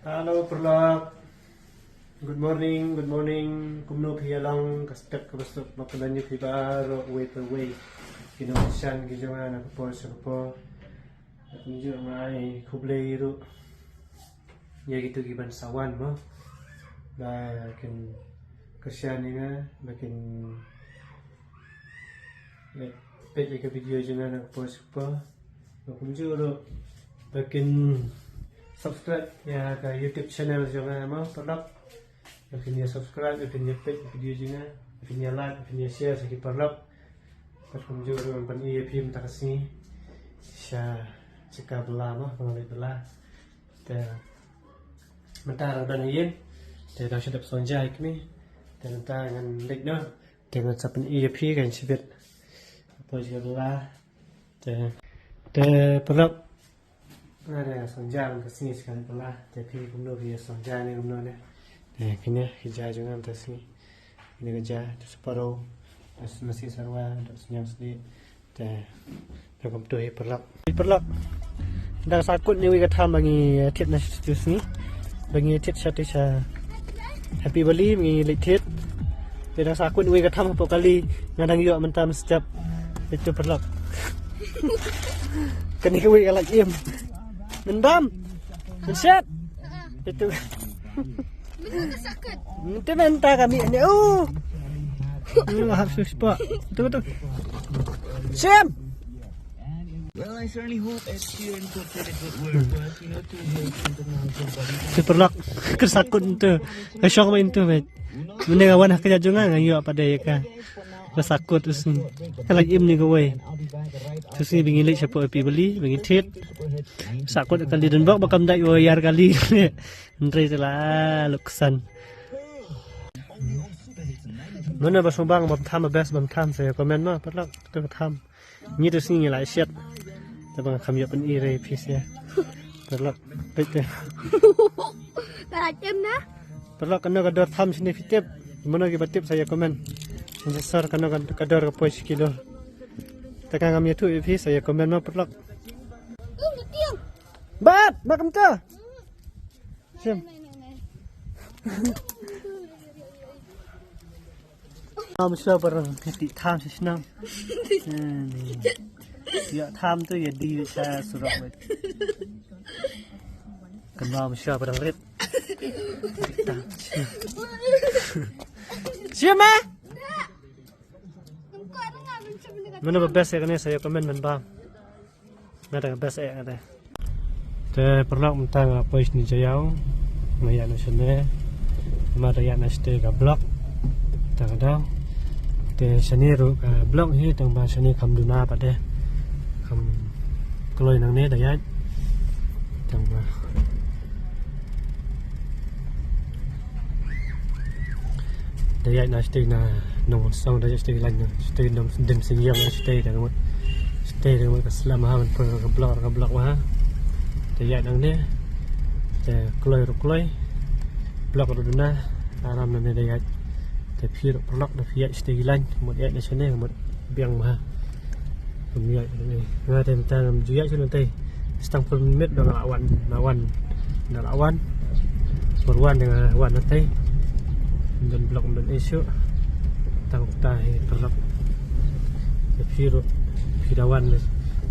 Halo Perlak, good morning, kumno pialang kastet kabasok makalanyo pibaro way per way. Kinosian gijangan ako po sa po. At medyo may kublero. Ya gitu giban sawan mo. Bakin kasyan nga, bakin pwede ka video jangan ako po sa po. Medyo bakin subscribe ya ke YouTube channel jangan mau perlak. Bikin subscribe, bikin video juga, bikin like, bikin share sedikit perlak. Perkum juga mempan iya film tak kesini. Saya cakap belah mah, mengalih belah. Dan mentah dan iyan. Dan dah sedap sonja ikmi. Dan mentah dengan like no. Dengan sapan iya film kan sebut. Apa juga belah. Dan perlak. Ada sonjang ke sini sekali pula, tapi kumno dia sonjang ni kumno ni. Kini kerja juga atas ni. Ini kerja tu separuh, nasi sarwa, senyum sedikit. Dah tu perlak. Dah sakut ni kita tham bagi tit nasi tu ni, bagi tit satu sah. Happy Bali bagi tit. Dah sakut ni kita tham apa kali ngadang juga mentam setiap itu perlak. Kini kau kalau im. Mendam, menset, itu. Itu mentah kami ini. Harus cepat. Tunggu. Sim. Well, I certainly hope SQ incorporated good work, but to help international bodies. Terperlak kesakut itu, kesyok main itu, bet. Mendengarkan hak kerja juga ngayu apa daya kan. Kesakut terus kalau im ni kau terus ni bingin lek siapa api beli bingin tit sakut kali dan bak bakam dak yar kali menteri telah luksan mana basubang bam tham best bam tham saya komen mah perlak tu tham ni terus ni lai siat tabang kami pen ire pis ya perlak betul tak jem dah perlak kena kadar tham sini fitip mana ki batip saya komen besar kena kadar ke poin kilo. Tekan kami itu saya komen mah perlak. Bat, makam tu. Sim. Mesti perang titik tham senang. Ya tham tu ya di saya surat. Kena mesti perang red. Siapa? Mana best ya kan saya komen menbang. Mana best ya ada. Te perlak mentang apa ini jayau. Maya nasional. Maya nasional ke blok. Tak ada. Te seni ru ke blok ni tang bahasa ni kam duna pada. Kam keloi nang ni dayat. Tang bah. Dayat nasional nong song dah stay lagi stay nong dem singyang stay dah rumah stay rumah keselama man per keblok wah dia nang ni te kloi blok ruduna aram nang dia te phir blok dah fiat stay lagi mod ya di sini mod biang mah kemudian ni ngah tem tam juya chun tei setang pul minit dah lawan berwan dengan wan tei dan blok dan isu tang tahi perlak pirawan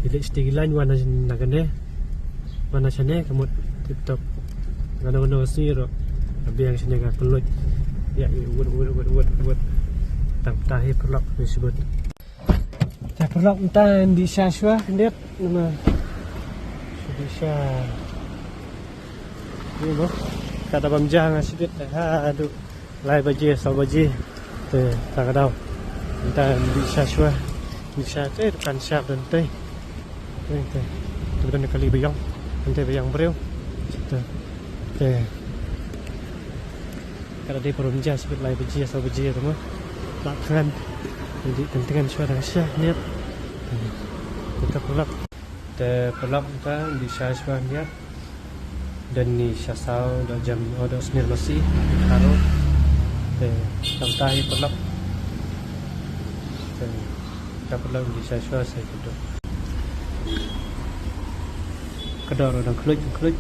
pilih stigilan wana nagane wana sane kamut tip top gano siro biang sine ga pelut ya wud tang tahi perlak disebut ya perlak entah di syaswa lihat nama bisa ni boh kata bamjah ngasidit aduh lai baje sal baje tak ada. Kita bisa kan siap dan teh. Tu dan kali bayang, nanti bayang beriu. Kalau dia perumja sebut lai biji asal biji tu mah. Lakukan jadi tentingan suara syah niat. Kita pelak kita di syah niat dan ni syasau dah jam ada senir masih taruh. Sampai pelak kita pelak di saya itu kedor orang keluj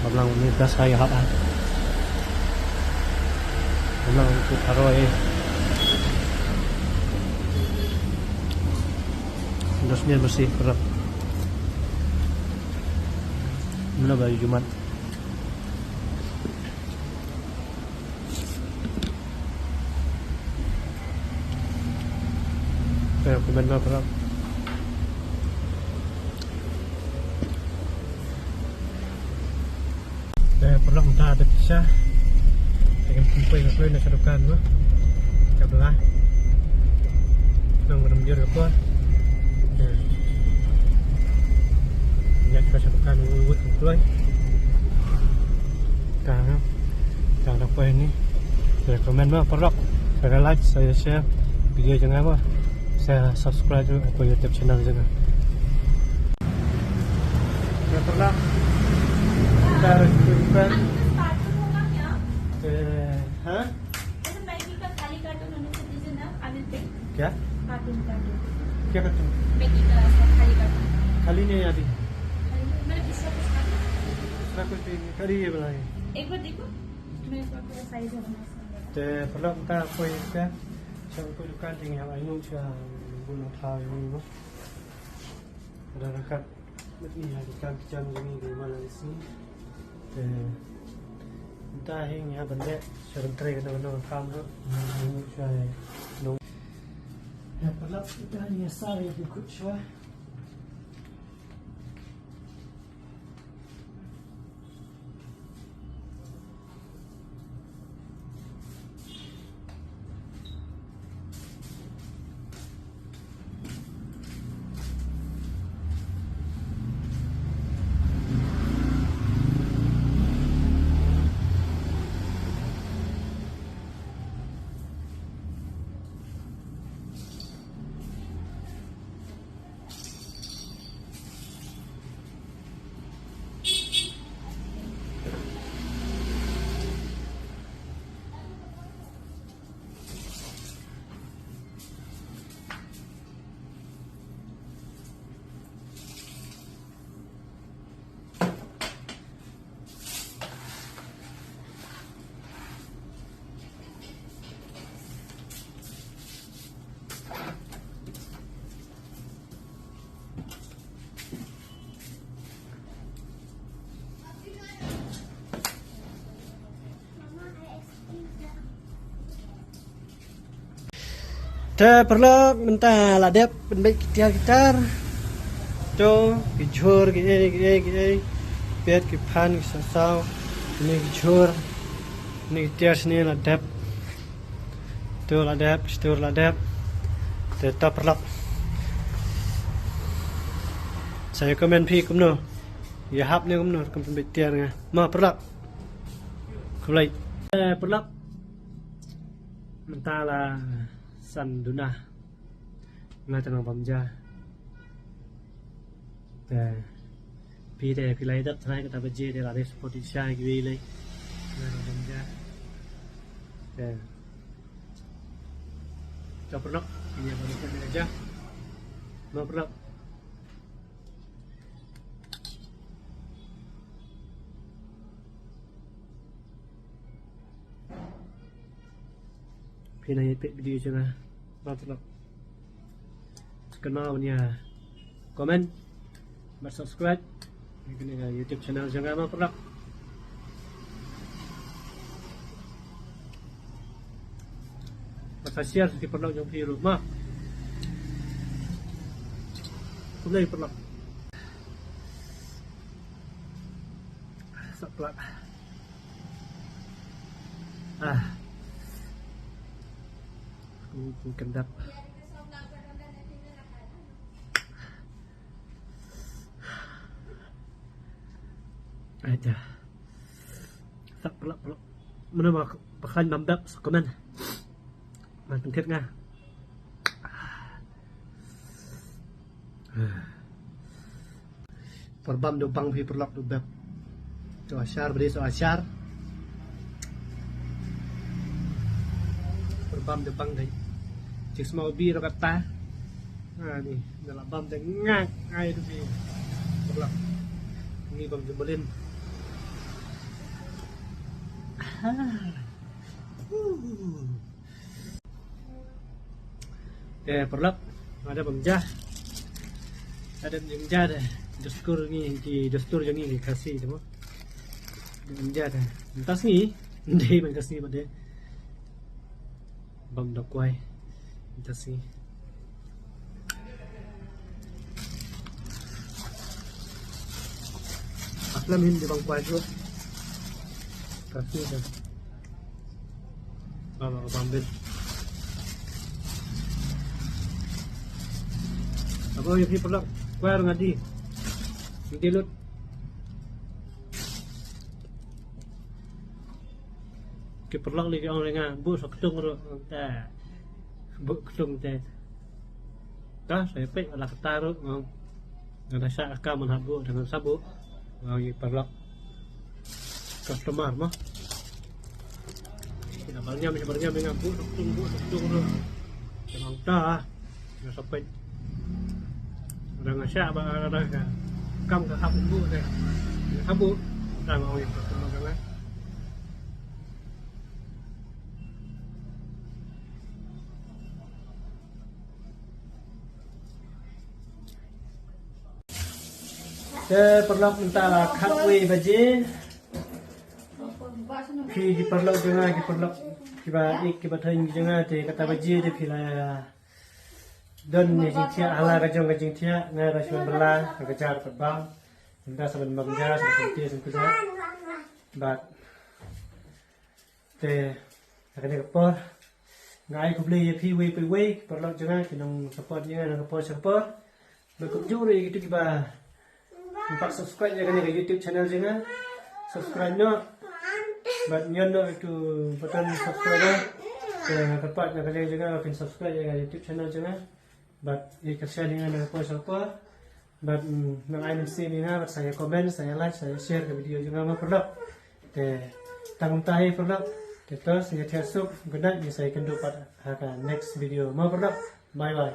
Bablang ni gas saya hap ah. Bablang tu taruh Dosnya bersih kerap. Mana baju Jumat? Komen apa kerap? Perlu kita ada pisah. Dengan kumpul yang nak sadukan tu. Cabalah. Nang beremjur apa? Nhận ra sản phẩm của tôi càng đọc quen đi để comment vào blog saya like saya share video jangan apa saya subscribe juga ke YouTube channel juga ya pernah kita harus tunjukkan hah क्या क्या करते हैं खाली नहीं आती कुछ करी है बनाए एक बार देखो मेरे पास पूरा साइज है बना ते perlu kita कोई क्या सब कोई दुकान tinggal ayo cia guna thau ini no ada dekat ini ada dukaan kecil ini di Malaysia te kita ini ya benda sebentar kita benda tham tu ini cia no ya perlu kita ni sari ikut cia Te perlu minta ladep benbek gitar to gijur gede pet kipan kisasau ini gijur ini gitar sini ladep to ladep stur ladep te ta perlu saya komen pi kumno ya hap ni kumno kum benbek gitar nga ma perlu kulai perlu minta lah san duna nga tanang pamja te pi de pi lai dat trai kata beje de la de spoti shai gi lai nga tanang pamja te cho produk ini baru kita aja no produk Pina ipik video cina mantap kenal punya komen subscribe ini YouTube channel jangan mau pernah masa share di pernah yang di rumah mulai pernah seplak kendap aja tak pelak mana mak pakai nambah komen mantan ket nga perbam dopang pi perlak do bab to asyar beri so asyar perbam dopang dai cik semua ubi ro kata. Nah ni dalam bam tengah air tu ni. Perlah. Ni bam jembelin. Perlah ada pemjah. Ada pemjah dah. Dastur ni di dastur je ni kasih semua. Pemjah dah. Entas ni, ndai man kasih pada. Bam dak kuai. Entas ni. Aslam hindi bang kuai tu. Kasih dah. Bam bambil. Apa yang ni perlu kuai ngadi. Hindi lut. Keperlak lagi orang dengan bu sok tung ro ta. Bu tung ta. Dah saya pek ala ketaru ngau. Ngada sa ka menhabu dengan sabu. Ngau yi perlak. Customer mah. Kita balnya dengan bu sok tung ro. Jangan ta. Ngau sampai orang asyak ba ada kam ke habu bu deh. Habu dah ngau yi customer kan. Saya perlu minta katwe baje. Khi perlu jangan perlu kiba ik kiba thain jangan te kata baje de phila don ni jitia ala ka jong ka jitia ngai ra shon bala ka jar ka bang minta saban magja sa santi santi but te akane ka por ngai ku bli phi we pe we perlu jangan kinong support ni na ka por support berkup juri gitu kiba. Empat subscribe ya kan ke YouTube channel jangan subscribe no, but nyon no itu button subscribe ya tepat ya kalian juga akan subscribe ya YouTube channel jangan, but jika share dengan apa, but nang IMC ni na, saya komen, saya like, saya share ke video juga mau perlu, tanggung tahi perlu, terus saya tiasuk, good night, saya akan dapat next video mau perlu, bye bye.